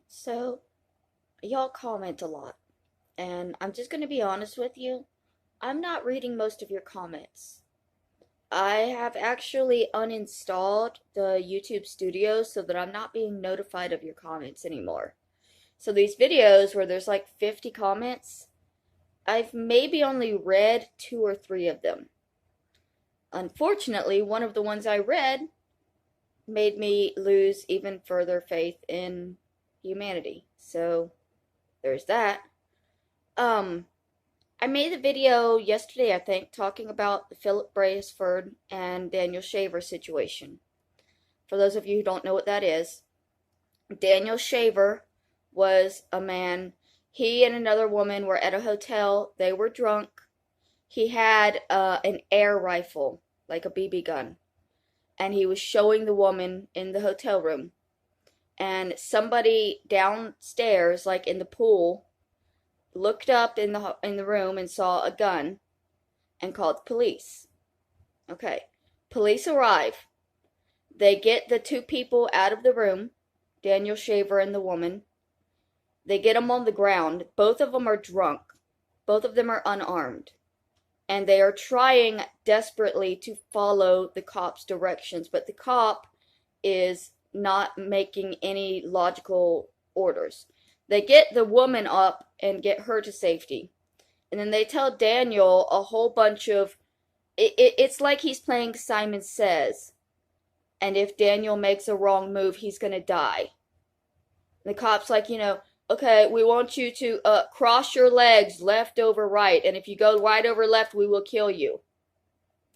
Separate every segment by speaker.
Speaker 1: So, y'all comment a lot, and I'm just going to be honest with you. I'm not reading most of your comments. I have actually uninstalled the YouTube Studio so that I'm not being notified of your comments anymore. So, these videos where there's like 50 comments, I've maybe only read two or three of them. Unfortunately, one of the ones I read made me lose even further faith in humanity. So, there's that. Um, I made a video yesterday, I think, talking about the Philip Brailsford and Daniel Shaver situation. For those of you who don't know what that is, Daniel Shaver was a man. He and another woman were at a hotel. They were drunk. He had an air rifle, like a BB gun, and he was showing the woman in the hotel room. And somebody downstairs, like in the pool, looked up in the room and saw a gun and called the police. Okay. Police arrive. They get the two people out of the room, Daniel Shaver and the woman. They get them on the ground. Both of them are drunk. Both of them are unarmed. And they are trying desperately to follow the cop's directions, but the cop is not making any logical orders. They get the woman up and get her to safety. And then they tell Daniel a whole bunch of it's like he's playing Simon Says. And if Daniel makes a wrong move, he's going to die. The cop's like, okay, we want you to cross your legs left over right. And if you go right over left, we will kill you.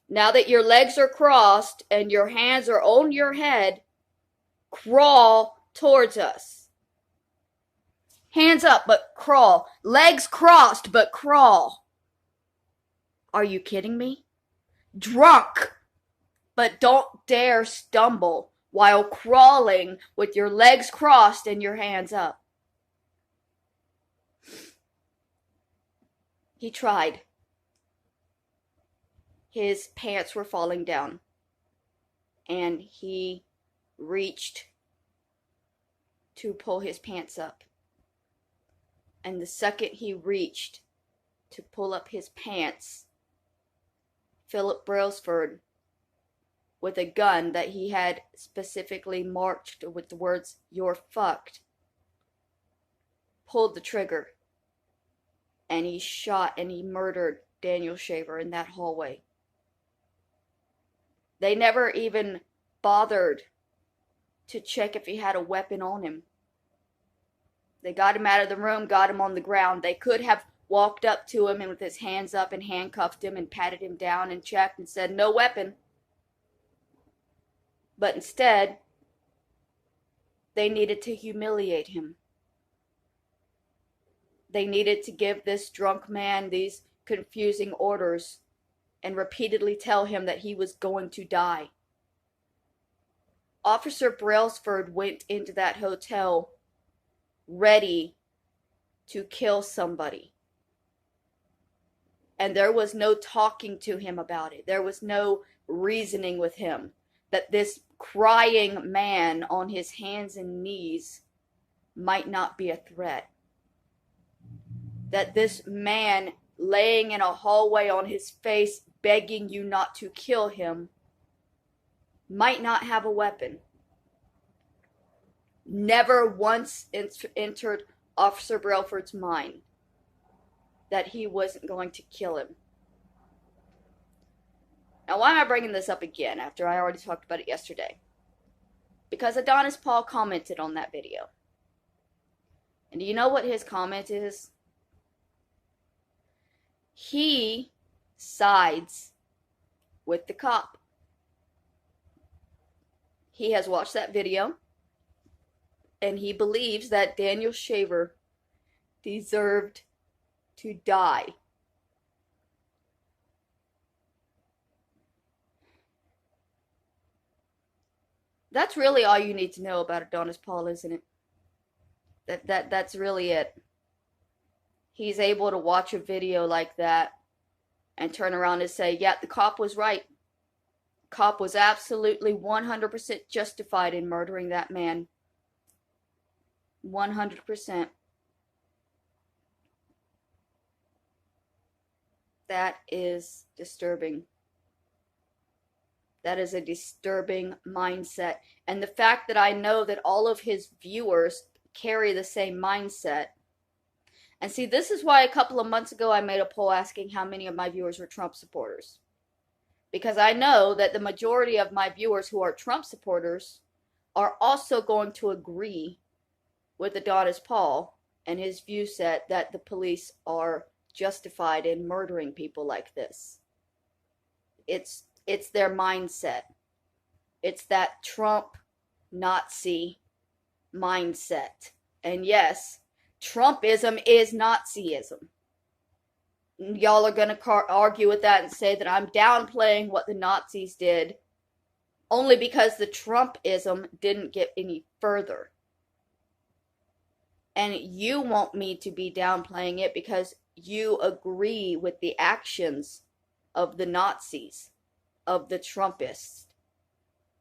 Speaker 1: Now that your legs are crossed and your hands are on your head, crawl towards us. Hands up, but crawl. Legs crossed, but crawl. Are you kidding me? Drunk, but don't dare stumble while crawling with your legs crossed and your hands up. He tried. His pants were falling down, and he reached to pull his pants up. And the second he reached to pull up his pants, Philip Brailsford, with a gun that he had specifically marked with the words, "You're fucked," pulled the trigger. And he shot and he murdered Daniel Shaver in that hallway. They never even bothered to check if he had a weapon on him. They got him out of the room, got him on the ground. They could have walked up to him and with his hands up and handcuffed him and patted him down and checked and said, "No weapon." But instead, they needed to humiliate him. They needed to give this drunk man these confusing orders and repeatedly tell him that he was going to die. Officer Brailsford went into that hotel ready to kill somebody. And there was no talking to him about it. There was no reasoning with him that this crying man on his hands and knees might not be a threat. That this man laying in a hallway on his face begging you not to kill him might not have a weapon. Never once entered Officer Brailsford's mind that he wasn't going to kill him. Now, why am I bringing this up again after I already talked about it yesterday? Because Adonis Paul commented on that video. And do you know what his comment is? He sides with the cop. He has watched that video, and he believes that Daniel Shaver deserved to die. That's really all you need to know about Adonis Paul, isn't it? That's really it. He's able to watch a video like that and turn around and say, yeah, the cop was right. The cop was absolutely 100% justified in murdering that man. 100%. That is disturbing. That is a disturbing mindset. And the fact that I know that all of his viewers carry the same mindset. And see, this is why a couple of months ago I made a poll asking how many of my viewers were Trump supporters. Because I know that the majority of my viewers who are Trump supporters are also going to agree with Adonis Paul and his view set that the police are justified in murdering people like this. It's their mindset. It's that Trump Nazi mindset. And yes, Trumpism is Nazism. Y'all are going to argue with that and say that I'm downplaying what the Nazis did only because the Trumpism didn't get any further. And you want me to be downplaying it because you agree with the actions of the Nazis, of the Trumpists.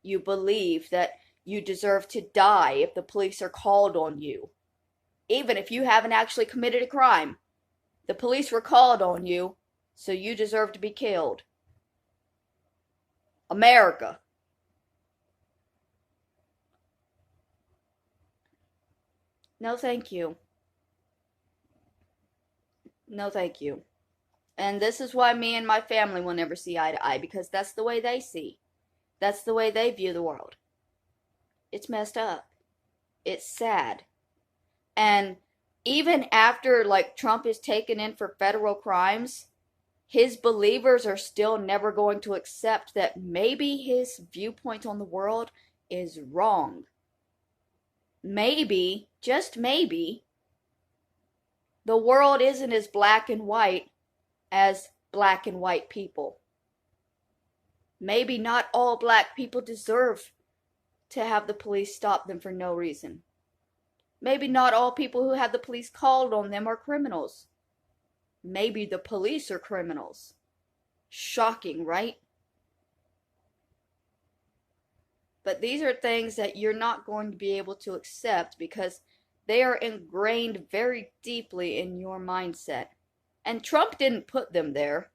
Speaker 1: You believe that you deserve to die if the police are called on you, even if you haven't actually committed a crime. The police were called on you, so you deserve to be killed. America. No, thank you. No, thank you. And this is why me and my family will never see eye to eye, because that's the way they see. That's the way they view the world. It's messed up. It's sad. And even after like Trump is taken in for federal crimes, his believers are still never going to accept that maybe his viewpoint on the world is wrong. Maybe, just maybe, the world isn't as black and white as black and white people. Maybe not all black people deserve to have the police stop them for no reason. Maybe not all people who have the police called on them are criminals. Maybe the police are criminals. Shocking, right? But these are things that you're not going to be able to accept because they are ingrained very deeply in your mindset. And Trump didn't put them there.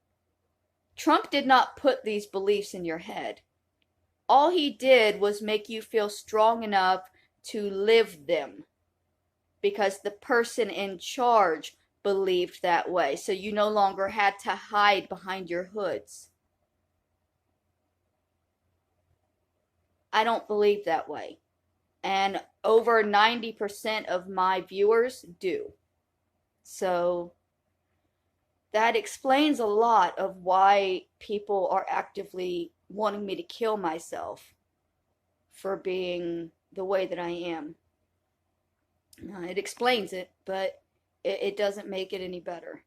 Speaker 1: Trump did not put these beliefs in your head. All he did was make you feel strong enough to live them because the person in charge believed that way. So you no longer had to hide behind your hoods. I don't believe that way. And over 90% of my viewers do. So that explains a lot of why people are actively wanting me to kill myself for being the way that I am. It explains it, but it doesn't make it any better.